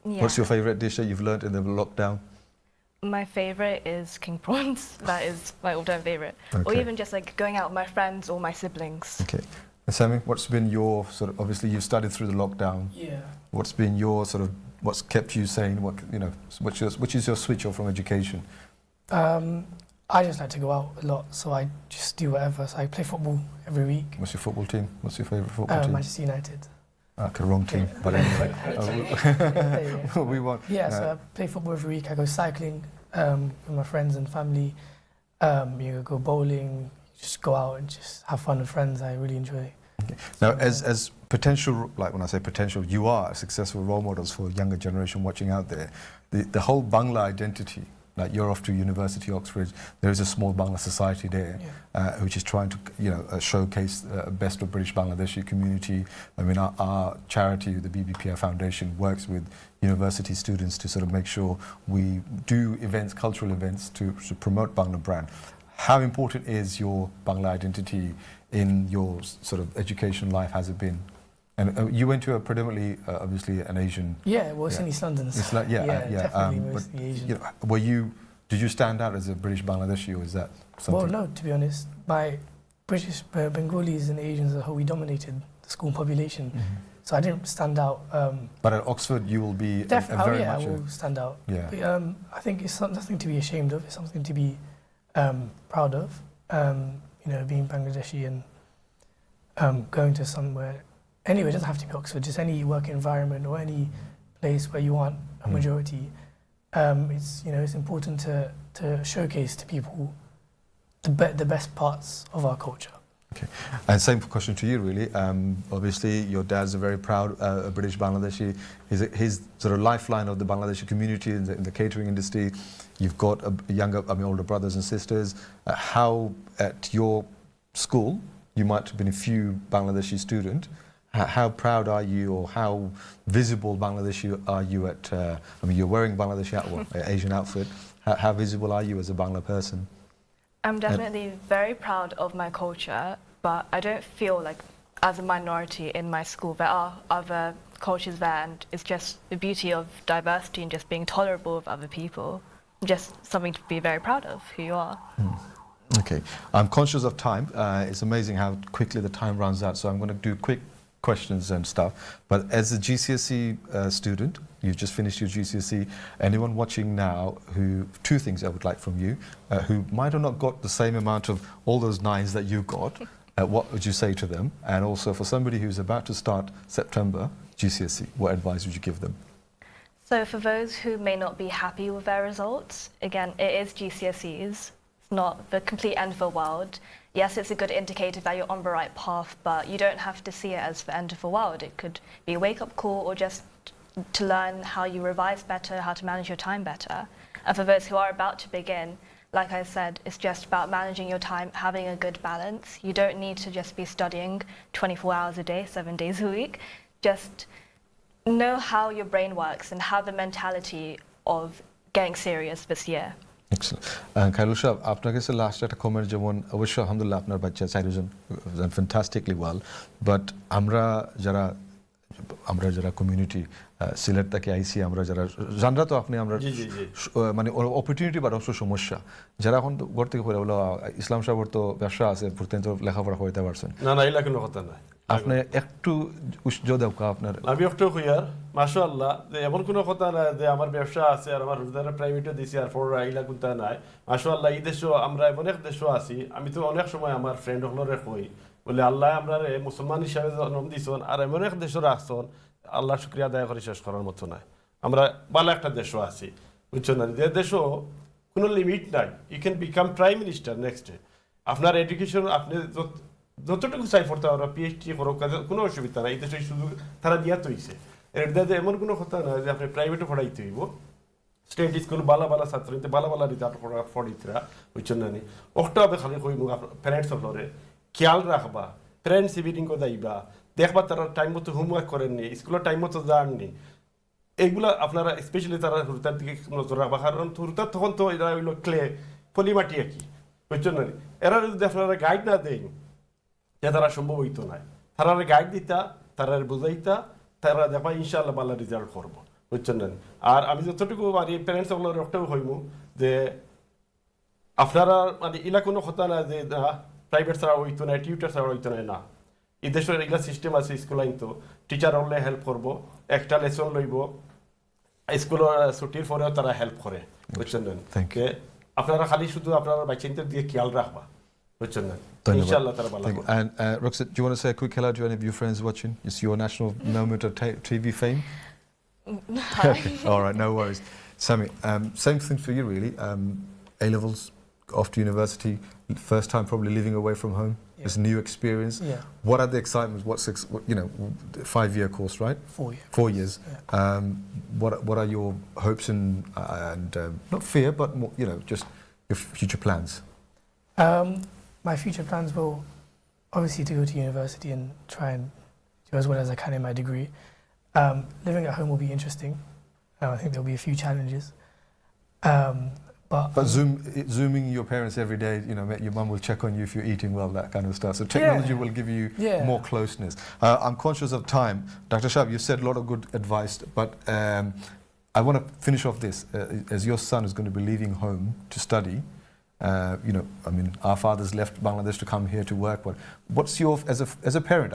Yeah. What's your favourite dish that you've learnt in the lockdown? My favourite is king prawns. That is my all-time favourite. Okay. Or even just like going out with my friends or my siblings. Okay. And Sammy, what's been your sort of, obviously you've studied through the lockdown. Yeah. What's been your sort of, what's kept you sane? Which is your switch off from education? I just like to go out a lot, so I just do whatever. So I play football every week. What's your football team? What's your favourite football team? Manchester United. Okay, wrong team, but anyway. We won. Yeah, so I play football every week. I go cycling with my friends and family. You go bowling, just go out and just have fun with friends. I really enjoy it. Okay. Now, as potential, like when I say potential, you are successful role models for a younger generation watching out there. The whole Bangla identity, like you're off to University Oxford, there is a small Bangla society there, which is trying to showcase best of British Bangladeshi community. I mean, our charity, the BBPI Foundation, works with university students to sort of make sure we do events, cultural events to promote Bangla brand. How important is your Bangla identity in your sort of education life? Has it been? And you went to a predominantly, obviously, an Asian. Yeah, well, it's in East London. So definitely mostly Asian. Did you stand out as a British Bangladeshi, or is that something? Well, no, to be honest, by British Bengalis and Asians as a whole, we dominated the school population. So I didn't stand out. But at Oxford, you will be very much. I will stand out. Yeah. But, I think it's nothing to be ashamed of. It's something to be proud of. Being Bangladeshi and going to somewhere. Anyway, it doesn't have to be Oxford. Just any work environment or any place where you want a majority. It's important to showcase to people the best parts of our culture. Okay. And same question to you, really. Obviously, your dad's a very proud British Bangladeshi. He's sort of lifeline of the Bangladeshi community in the catering industry. You've got older brothers and sisters. How at your school, you might have been a few Bangladeshi student. How proud are you, or how visible Bangladeshi are you at? You're wearing Bangladeshi Asian outfit. How visible are you as a Bangla person? I'm definitely very proud of my culture, but I don't feel like as a minority in my school. There are other cultures there, and it's just the beauty of diversity and just being tolerable of other people. Just something to be very proud of, who you are. Okay. I'm conscious of time. It's amazing how quickly the time runs out, so I'm going to do quick questions and stuff. But as a GCSE student, you've just finished your GCSE. Anyone watching now two things I would like from you, who might have not got the same amount of all those 9s that you got, what would you say to them? And also for somebody who's about to start September GCSE, what advice would you give them? So for those who may not be happy with their results, again, it is GCSEs. It's not the complete end of the world. Yes, it's a good indicator that you're on the right path, but you don't have to see it as the end of the world. It could be a wake-up call, or just to learn how you revise better, how to manage your time better. And for those who are about to begin, like I said, it's just about managing your time, having a good balance. You don't need to just be studying 24 hours a day, 7 days a week. Just know how your brain works and have the mentality of getting serious this year. Excellent. Khairul Shah, আপনার কাছে last একটা comment, যেমন অবশ্যই আলহামদুলিল্লাহ আপনার বাচ্চা চারজন ফ্যান্টাস্টিকলি well, but আমরা যারা কমিউনিটি সিলেট থেকে আইসি, আমরা যারা জানরা তো আপনি আমরা মানে অপরচুনিটি বা অবশ্য সমস্যা যারা এখন ঘর থেকে পড়ে বলো ইসলাম সাহেবের তো ব্যবসা আছে, প্রত্যেক তো লেখাপড়া করতে পারছেন না, এলা কোনো কথা নাই। আপনি একটু উজ্জ্বল আপনার আমি একটু হইয়ার মাশাআল্লাহ, যে এমন কোনো কথা নাই যে আমার ব্যবসা আছে আর আমার রোজগার প্রাইভেটে দিছি আর পর আইলা কোনটা নাই। মাশাআল্লাহ, এই দেশও আমরা এমন এক দেশও আছি, আমি তো অনেক সময় আমার ফ্রেন্ড হলরে কই বলে আল্লাহ আমরা মুসলমান হিসাবে জন্ম দিছন আর এমন এক দেশও রাখছন, আল্লাহ শুকরিয়া আদায় করে শেষ করার মতো নাই। আমরা ভালো একটা দেশও আছি, বুঝছো না, যে দেশও কোনো লিমিট নাই। You can become prime minister next day. আপনার এডুকেশন আপনি যতটুকু চাই পড়তে পারো, পিএইচডি করো, কোনো অসুবিধা নাই। এই দেশে সুযোগ তারা দিয়া তৈছে। এর দাদা এমন কোনো কথা না যে আপনি প্রাইভেটে পড়াইতে হইব। স্টেট স্কুল ভালো ভালো ছাত্র ভালো ভালো দিতে আপনার পড়িতরা, বুঝছেন না নি। ওটা আমি খালি কইব প্যারেন্টস হলরে খেয়াল রাখবা, প্যারেন্টস ইভিনিং যাইবা, দেখবা তারা টাইম মতো হোমওয়ার্ক করেননি, স্কুলের টাইম মতো যাননি। এইগুলা আপনারা স্পেশালি তারা হুরতার দিকে নজর রাখবা, কারণ হুরতার তখন তো এরা হইল ক্লে পলিমাটি আর কি, বুঝছেন না নি। এরা যদি আপনারা গাইড না দেন, যে তারা সম্ভব হইতো না। তারা গাইড দিতা, তারা বুঝাইতা, তারা দেখবা ইনশাআল্লাহ ভালো রেজাল্ট করবো, বুঝছেন না। আর আমি যতটুকু মানে প্যারেন্টস হলার একটাও হইব যে আপনারা মানে এলা কোনো কথা না যে প্রাইভেট ছাড়া হইতো না, টিউটার ছাড়া হইতো না। এই দেশের এগুলা সিস্টেম আছে, স্কুল আইন তো টিচার হলে হেল্প করবো, একটা লেসন লইব, স্কুলের ছুটির পরেও তারা হেল্প করে, বুঝছেন না। আপনারা খালি শুধু আপনারা বাচ্চাদের দিয়ে খেয়াল রাখবা, বুঝছেন না। Inshallah, and Roxette, do you want to say a quick hello to any of your friends watching? It's your national moment of TV fame. Okay. All right, no worries. Sami, same thing for you really. A levels, off to university, first time probably living away from home. Yeah. It's a new experience. Yeah. What are the excitements? What's 5-year course, right? 4 years. 4 years. Yeah. What are your hopes and not fear, but more, just your future plans? My future plans will obviously to go to university and try and do as well as I can in my degree. Living at home will be interesting. I think there'll be a few challenges. But zooming your parents every day, your mum will check on you if you're eating well, that kind of stuff. So technology will give you more closeness. I'm conscious of time. Dr. Shab, you've said a lot of good advice, but I want to finish off this. As your son is going to be leaving home to study, our fathers left Bangladesh to come here to work, but what's your, as a parent,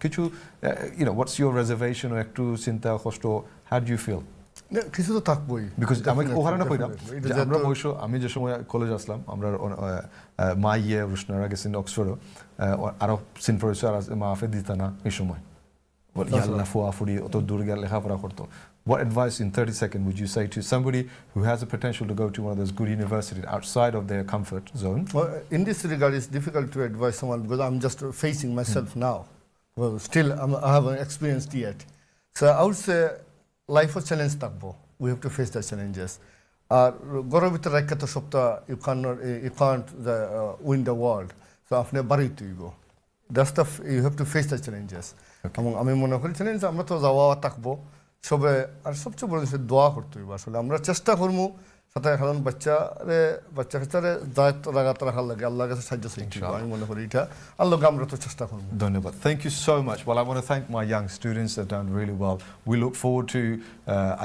could you, what's your reservation or ektu chinta kosto, how do you feel? কিছু তো থাকবোই, because আমি ওখানে কইলাম যে আমরা অবশ্য আমি যে সময় কলেজ আসলাম, আমরা মা রুশনারা গেছেন অক্সফোর্ডও, আরো সিন প্রফেসর মা আফে দিতা না এই সময়, ইয়াল্লা ফুয়া ফুড়ি অত দূর গিয়ে লেখাপড়া করতো, what advice in 30 seconds would you say to somebody who has the potential to go to one of those good universities outside of their comfort zone? Well, in this regard, it's difficult to advise someone because I'm just facing myself now. Well, still, I haven't experienced yet. So I would say, life is challenge takbo. We have to face the challenges. Gorobita rakata shopta, you can't win the world. So afne bari to go. That's the you have to face the challenges. Among আমি মনে করি challenge আমরা তো যাওয়া থাকবো সবে আর সবচেয়ে বড় জিনিস দোয়া করতে হবে আসলে আমরা চেষ্টা করবো সাথে কারণ বাচ্চা কাচ্চারে দায়িত্ব লাগাতে রাখার লাগে আল্লাহর কাছে সাহায্য চাইতে হবে আমি মনে করি এটা আল্লাহকে আমরা তো চেষ্টা করবো ধন্যবাদ. Thank you so much. Well, I want to thank my young students that have done really well. We look forward to,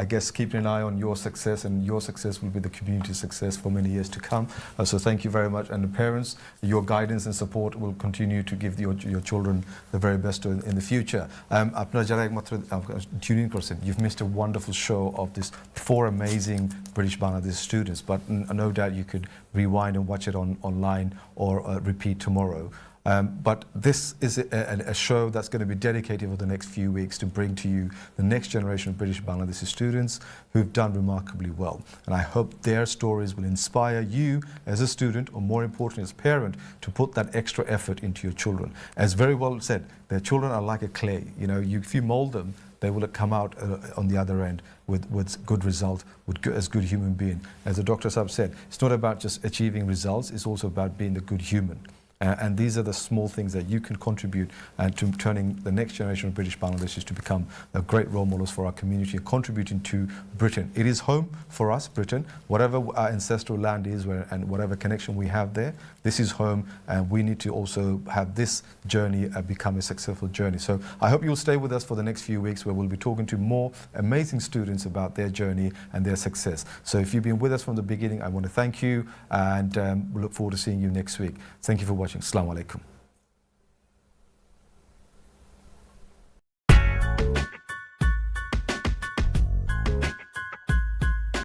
I guess, keeping an eye on your success, and your success will be the community's success for many years to come. So thank you very much. And the parents, your guidance and support will continue to give your children the very best in the future. আপনারা যারা একমাত্র tuning করছেন, you've missed a wonderful show of this 4 amazing British Bangladesh students, but no doubt you could rewind and watch it online or repeat tomorrow. But this is a show that's going to be dedicated over the next few weeks to bring to you the next generation of British Bangladeshi students who've done remarkably well. And I hope their stories will inspire you as a student, or more importantly as a parent, to put that extra effort into your children. As very well said, their children are like a clay. You know, if you mold them, they will come out on the other end with good result, as good human being. As the doctors have said, it's not about just achieving results, it's also about being a good human. And these are the small things that you can contribute to turning the next generation of British Bangladeshis to become great role models for our community and contributing to Britain. It is home for us, Britain. Whatever our ancestral land is and whatever connection we have there, this is home, and we need to also have this journey become a successful journey. So I hope you'll stay with us for the next few weeks, where we'll be talking to more amazing students about their journey and their success. So if you've been with us from the beginning, I want to thank you, and we look forward to seeing you next week. Thank you for watching. Assalamu alaikum.